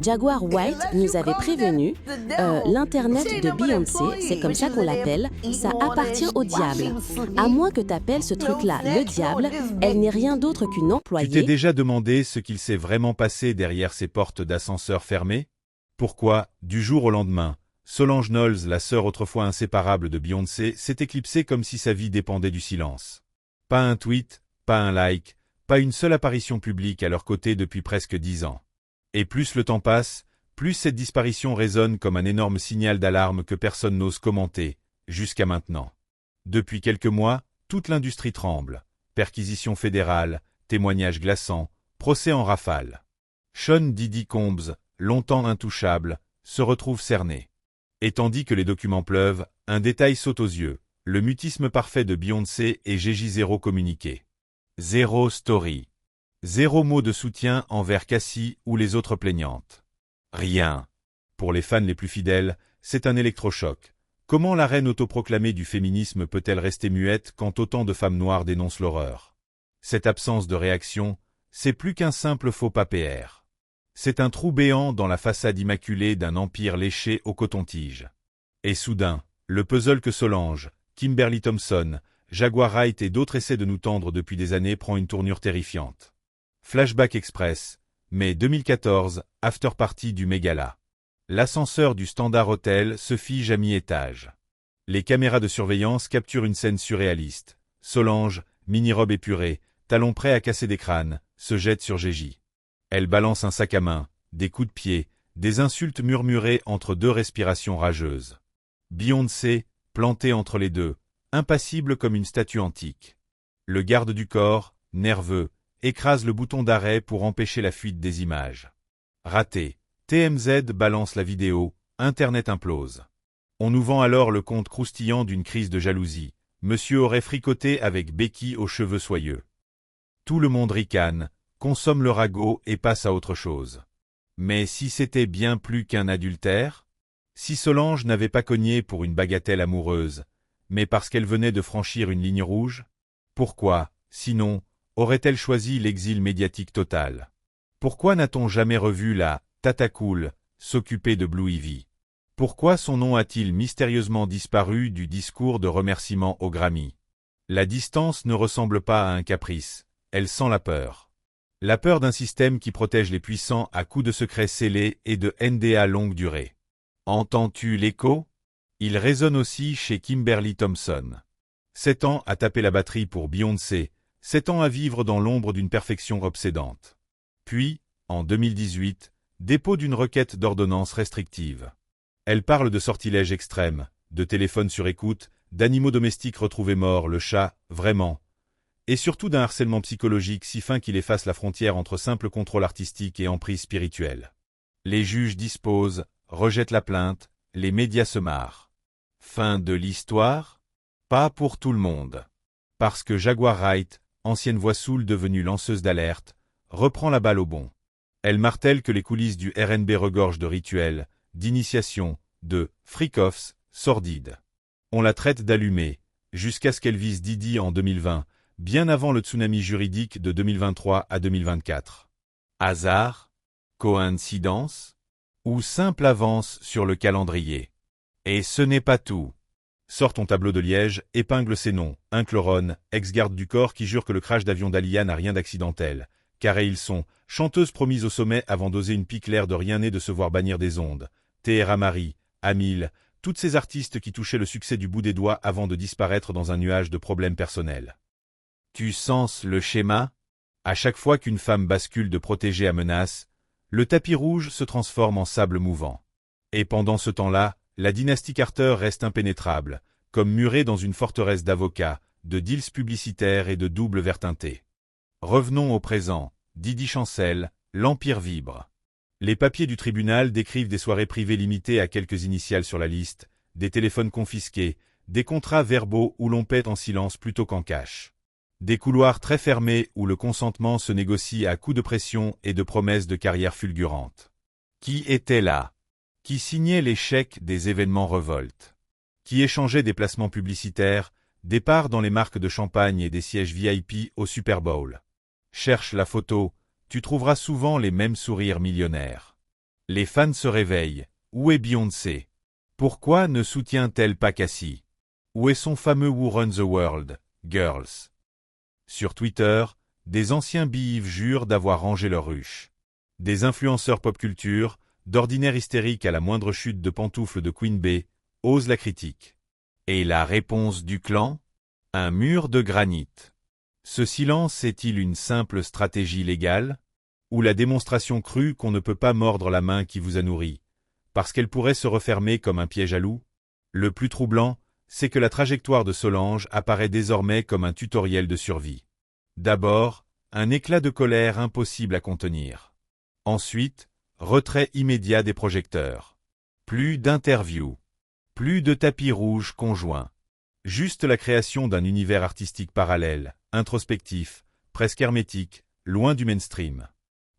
Jaguar White nous avait prévenu, l'Internet de Beyoncé, c'est comme ça qu'on l'appelle, ça appartient au diable. À moins que t'appelles ce truc-là le diable, elle n'est rien d'autre qu'une employée. Tu t'es déjà demandé ce qu'il s'est vraiment passé derrière ces portes d'ascenseur fermées? Pourquoi, du jour au lendemain, Solange Knowles, la sœur autrefois inséparable de Beyoncé, s'est éclipsée comme si sa vie dépendait du silence? Pas un tweet, pas un like, pas une seule apparition publique à leur côté depuis presque 10 ans. Et plus le temps passe, plus cette disparition résonne comme un énorme signal d'alarme que personne n'ose commenter, jusqu'à maintenant. Depuis quelques mois, toute l'industrie tremble. Perquisitions fédérales, témoignages glaçants, procès en rafale. Sean Diddy Combs, longtemps intouchable, se retrouve cerné. Et tandis que les documents pleuvent, un détail saute aux yeux, le mutisme parfait de Beyoncé et Gigi zéro communiqué. Zéro story. Zéro mot de soutien envers Cassie ou les autres plaignantes. Rien. Pour les fans les plus fidèles, c'est un électrochoc. Comment la reine autoproclamée du féminisme peut-elle rester muette quand autant de femmes noires dénoncent l'horreur? Cette absence de réaction, c'est plus qu'un simple faux pas PR. C'est un trou béant dans la façade immaculée d'un empire léché au coton-tige. Et soudain, le puzzle que Solange, Kimberly Thompson, Jaguar Wright et d'autres essaient de nous tendre depuis des années prend une tournure terrifiante. Flashback Express, mai 2014, after party du Mégala. L'ascenseur du Standard Hotel se fige à mi-étage. Les caméras de surveillance capturent une scène surréaliste. Solange, mini-robe épurée, talons prêts à casser des crânes, se jette sur Gigi. Elle balance un sac à main, des coups de pied, des insultes murmurées entre deux respirations rageuses. Beyoncé, plantée entre les deux, impassible comme une statue antique. Le garde du corps, nerveux, écrase le bouton d'arrêt pour empêcher la fuite des images. Raté. TMZ balance la vidéo, Internet implose. On nous vend alors le conte croustillant d'une crise de jalousie. Monsieur aurait fricoté avec Becky aux cheveux soyeux. Tout le monde ricane, consomme le ragot et passe à autre chose. Mais si c'était bien plus qu'un adultère? Si Solange n'avait pas cogné pour une bagatelle amoureuse, mais parce qu'elle venait de franchir une ligne rouge? Pourquoi, sinon, aurait-elle choisi l'exil médiatique total? Pourquoi n'a-t-on jamais revu la Tata Cool s'occuper de Blue Ivy? Pourquoi son nom a-t-il mystérieusement disparu du discours de remerciement au Grammy? La distance ne ressemble pas à un caprice, elle sent la peur. La peur d'un système qui protège les puissants à coups de secrets scellés et de NDA longue durée. Entends-tu l'écho? Il résonne aussi chez Kimberly Thompson. 7 ans à taper la batterie pour Beyoncé, 7 ans à vivre dans l'ombre d'une perfection obsédante. Puis, en 2018, dépôt d'une requête d'ordonnance restrictive. Elle parle de sortilèges extrêmes, de téléphones sur écoute, d'animaux domestiques retrouvés morts, le chat, vraiment. Et surtout d'un harcèlement psychologique si fin qu'il efface la frontière entre simple contrôle artistique et emprise spirituelle. Les juges disposent, rejettent la plainte, les médias se marrent. Fin de l'histoire? Pas pour tout le monde. Parce que Jaguar Wright, ancienne voix saoule devenue lanceuse d'alerte, reprend la balle au bond. Elle martèle que les coulisses du RNB regorgent de rituels, d'initiations, de freak-offs sordides. On la traite d'allumée, jusqu'à ce qu'elle vise Diddy en 2020, bien avant le tsunami juridique de 2023 à 2024. Hasard? Coïncidence? Ou simple avance sur le calendrier? Et ce n'est pas tout. Sort ton tableau de liège, épingle ses noms, Incloron, ex-garde du corps qui jure que le crash d'avion d'Alia n'a rien d'accidentel. Carré ils sont, chanteuse promise au sommet avant d'oser une pique l'air de rien né de se voir bannir des ondes. Tehera Marie, Amil, toutes ces artistes qui touchaient le succès du bout des doigts avant de disparaître dans un nuage de problèmes personnels. Tu sens le schéma? À chaque fois qu'une femme bascule de protégée à menace, le tapis rouge se transforme en sable mouvant. Et pendant ce temps-là, la dynastie Carter reste impénétrable, comme murée dans une forteresse d'avocats, de deals publicitaires et de doubles verres teintés. Revenons au présent. Diddy chancelle, l'empire vibre. Les papiers du tribunal décrivent des soirées privées limitées à quelques initiales sur la liste, des téléphones confisqués, des contrats verbaux où l'on paie en silence plutôt qu'en cash. Des couloirs très fermés où le consentement se négocie à coups de pression et de promesses de carrière fulgurantes. Qui était là? Qui signait les chèques des événements révoltes? Qui échangeait des placements publicitaires, des parts dans les marques de champagne et des sièges VIP au Super Bowl? Cherche la photo, tu trouveras souvent les mêmes sourires millionnaires. Les fans se réveillent. Où est Beyoncé? Pourquoi ne soutient-elle pas Cassie? Où est son fameux Who Runs the World, Girls? Sur Twitter, des anciens Beehive jurent d'avoir rangé leur ruche. Des influenceurs pop culture, d'ordinaire hystériques à la moindre chute de pantoufles de Queen Bey, osent la critique. Et la réponse du clan? Un mur de granit. Ce silence est-il une simple stratégie légale? Ou la démonstration crue qu'on ne peut pas mordre la main qui vous a nourri, parce qu'elle pourrait se refermer comme un piège à loup? Le plus troublant, c'est que la trajectoire de Solange apparaît désormais comme un tutoriel de survie. D'abord, un éclat de colère impossible à contenir. Ensuite, retrait immédiat des projecteurs. Plus d'interviews. Plus de tapis rouges conjoints. Juste la création d'un univers artistique parallèle, introspectif, presque hermétique, loin du mainstream.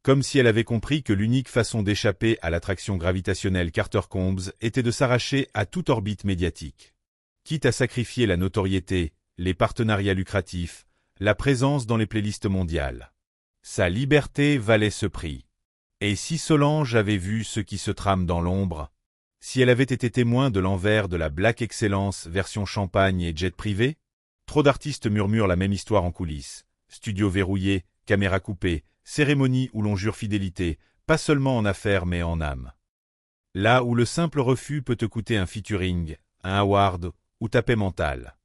Comme si elle avait compris que l'unique façon d'échapper à l'attraction gravitationnelle Carter-Combs était de s'arracher à toute orbite médiatique. Quitte à sacrifier la notoriété, les partenariats lucratifs, la présence dans les playlists mondiales. Sa liberté valait ce prix. Et si Solange avait vu ce qui se trame dans l'ombre, si elle avait été témoin de l'envers de la Black Excellence version champagne et jet privé? Trop d'artistes murmurent la même histoire en coulisses. Studio verrouillé, caméra coupée, cérémonie où l'on jure fidélité, pas seulement en affaires mais en âme. Là où le simple refus peut te coûter un featuring, un award ou ta paix mentale.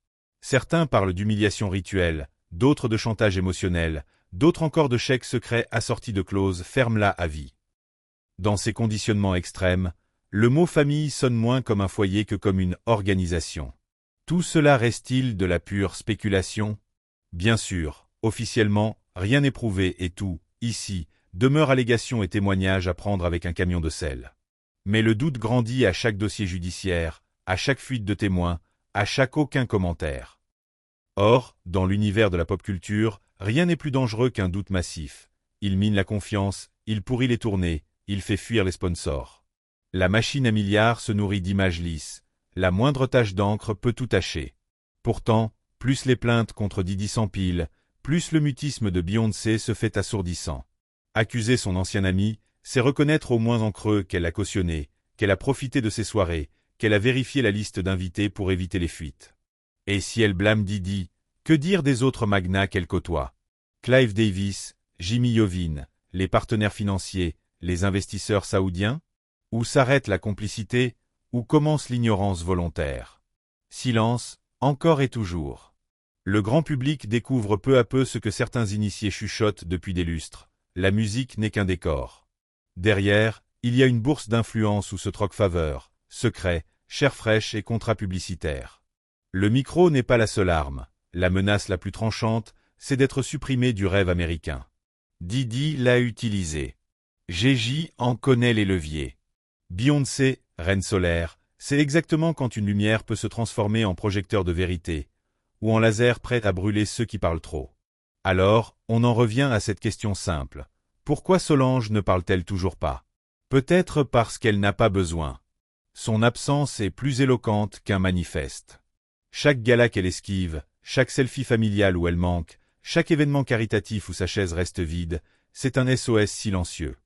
Certains parlent d'humiliation rituelle, d'autres de chantage émotionnel, d'autres encore de chèques secrets assortis de clauses ferme-la à vie. Dans ces conditionnements extrêmes, le mot famille sonne moins comme un foyer que comme une organisation. Tout cela reste-t-il de la pure spéculation? Bien sûr, officiellement, rien n'est prouvé et tout, ici, demeure allégations et témoignages à prendre avec un camion de sel. Mais le doute grandit à chaque dossier judiciaire, à chaque fuite de témoins, à chaque aucun commentaire. Or, dans l'univers de la pop culture, rien n'est plus dangereux qu'un doute massif. Il mine la confiance, il pourrit les tournées, il fait fuir les sponsors. La machine à milliards se nourrit d'images lisses. La moindre tache d'encre peut tout tacher. Pourtant, plus les plaintes contre Diddy s'empilent, plus le mutisme de Beyoncé se fait assourdissant. Accuser son ancien ami, c'est reconnaître au moins en creux qu'elle a cautionné, qu'elle a profité de ses soirées, qu'elle a vérifié la liste d'invités pour éviter les fuites. Et si elle blâme Diddy, que dire des autres magnats qu'elle côtoie? Clive Davis, Jimmy Iovine, les partenaires financiers, les investisseurs saoudiens? Où s'arrête la complicité? Où commence l'ignorance volontaire? Silence, encore et toujours. Le grand public découvre peu à peu ce que certains initiés chuchotent depuis des lustres. La musique n'est qu'un décor. Derrière, il y a une bourse d'influence où se troquent faveurs, secrets, chair fraîche et contrats publicitaires. Le micro n'est pas la seule arme. La menace la plus tranchante, c'est d'être supprimé du rêve américain. Diddy l'a utilisé. Gigi en connaît les leviers. Beyoncé, reine solaire, c'est exactement quand une lumière peut se transformer en projecteur de vérité, ou en laser prêt à brûler ceux qui parlent trop. Alors, on en revient à cette question simple. Pourquoi Solange ne parle-t-elle toujours pas? Peut-être parce qu'elle n'a pas besoin. Son absence est plus éloquente qu'un manifeste. Chaque gala qu'elle esquive, chaque selfie familial où elle manque, chaque événement caritatif où sa chaise reste vide, c'est un SOS silencieux.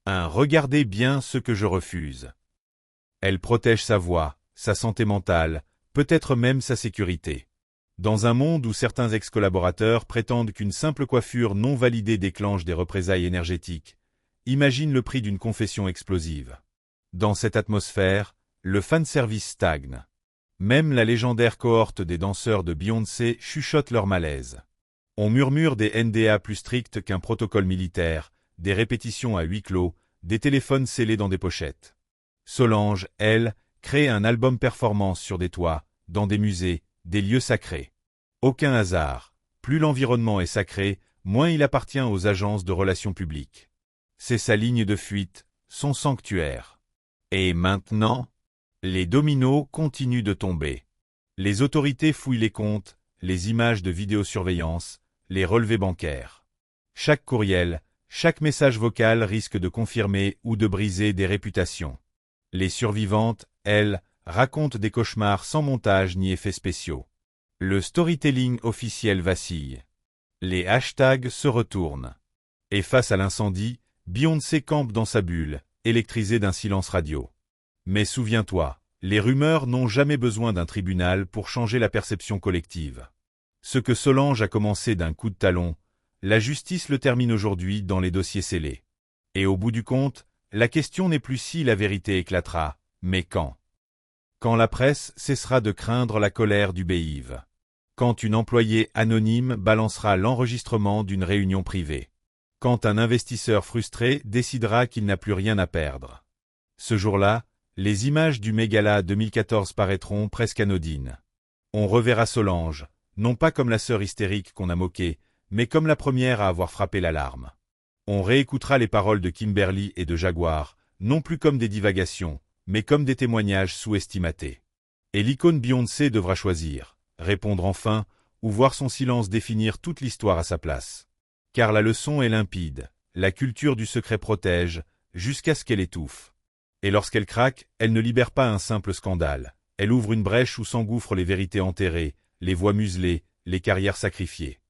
Un « regardez bien ce que je refuse ». Elle protège sa voix, sa santé mentale, peut-être même sa sécurité. Dans un monde où certains ex-collaborateurs prétendent qu'une simple coiffure non validée déclenche des représailles énergétiques, imagine le prix d'une confession explosive. Dans cette atmosphère, le fanservice stagne. Même la légendaire cohorte des danseurs de Beyoncé chuchote leur malaise. On murmure des NDA plus stricts qu'un protocole militaire, des répétitions à huis clos, des téléphones scellés dans des pochettes. Solange, elle, crée un album performance sur des toits, dans des musées, des lieux sacrés. Aucun hasard. Plus l'environnement est sacré, moins il appartient aux agences de relations publiques. C'est sa ligne de fuite, son sanctuaire. Et maintenant, les dominos continuent de tomber. Les autorités fouillent les comptes, les images de vidéosurveillance, les relevés bancaires. Chaque courriel, chaque message vocal risque de confirmer ou de briser des réputations. Les survivantes, elles, racontent des cauchemars sans montage ni effets spéciaux. Le storytelling officiel vacille. Les hashtags se retournent. Et face à l'incendie, Beyoncé campe dans sa bulle, électrisée d'un silence radio. Mais souviens-toi, les rumeurs n'ont jamais besoin d'un tribunal pour changer la perception collective. Ce que Solange a commencé d'un coup de talon, la justice le termine aujourd'hui dans les dossiers scellés. Et au bout du compte, la question n'est plus si la vérité éclatera, mais quand. Quand la presse cessera de craindre la colère du Béive. Quand une employée anonyme balancera l'enregistrement d'une réunion privée. Quand un investisseur frustré décidera qu'il n'a plus rien à perdre. Ce jour-là, les images du Mégala 2014 paraîtront presque anodines. On reverra Solange, non pas comme la sœur hystérique qu'on a moquée, mais comme la première à avoir frappé l'alarme. On réécoutera les paroles de Kimberly et de Jaguar, non plus comme des divagations, mais comme des témoignages sous-estimatés. Et l'icône Beyoncé devra choisir, répondre enfin, ou voir son silence définir toute l'histoire à sa place. Car la leçon est limpide, la culture du secret protège, jusqu'à ce qu'elle étouffe. Et lorsqu'elle craque, elle ne libère pas un simple scandale, elle ouvre une brèche où s'engouffrent les vérités enterrées, les voix muselées, les carrières sacrifiées.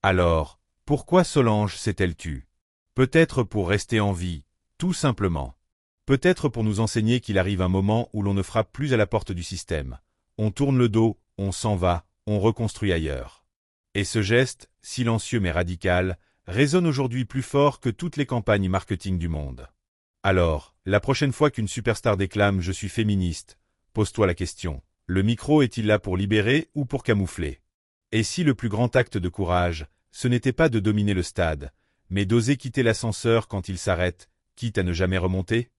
Alors, pourquoi Solange s'est-elle tue? Peut-être pour rester en vie, tout simplement. Peut-être pour nous enseigner qu'il arrive un moment où l'on ne frappe plus à la porte du système. On tourne le dos, on s'en va, on reconstruit ailleurs. Et ce geste, silencieux mais radical, résonne aujourd'hui plus fort que toutes les campagnes marketing du monde. Alors, la prochaine fois qu'une superstar déclame « Je suis féministe », pose-toi la question, le micro est-il là pour libérer ou pour camoufler? Et si le plus grand acte de courage, ce n'était pas de dominer le stade, mais d'oser quitter l'ascenseur quand il s'arrête, quitte à ne jamais remonter?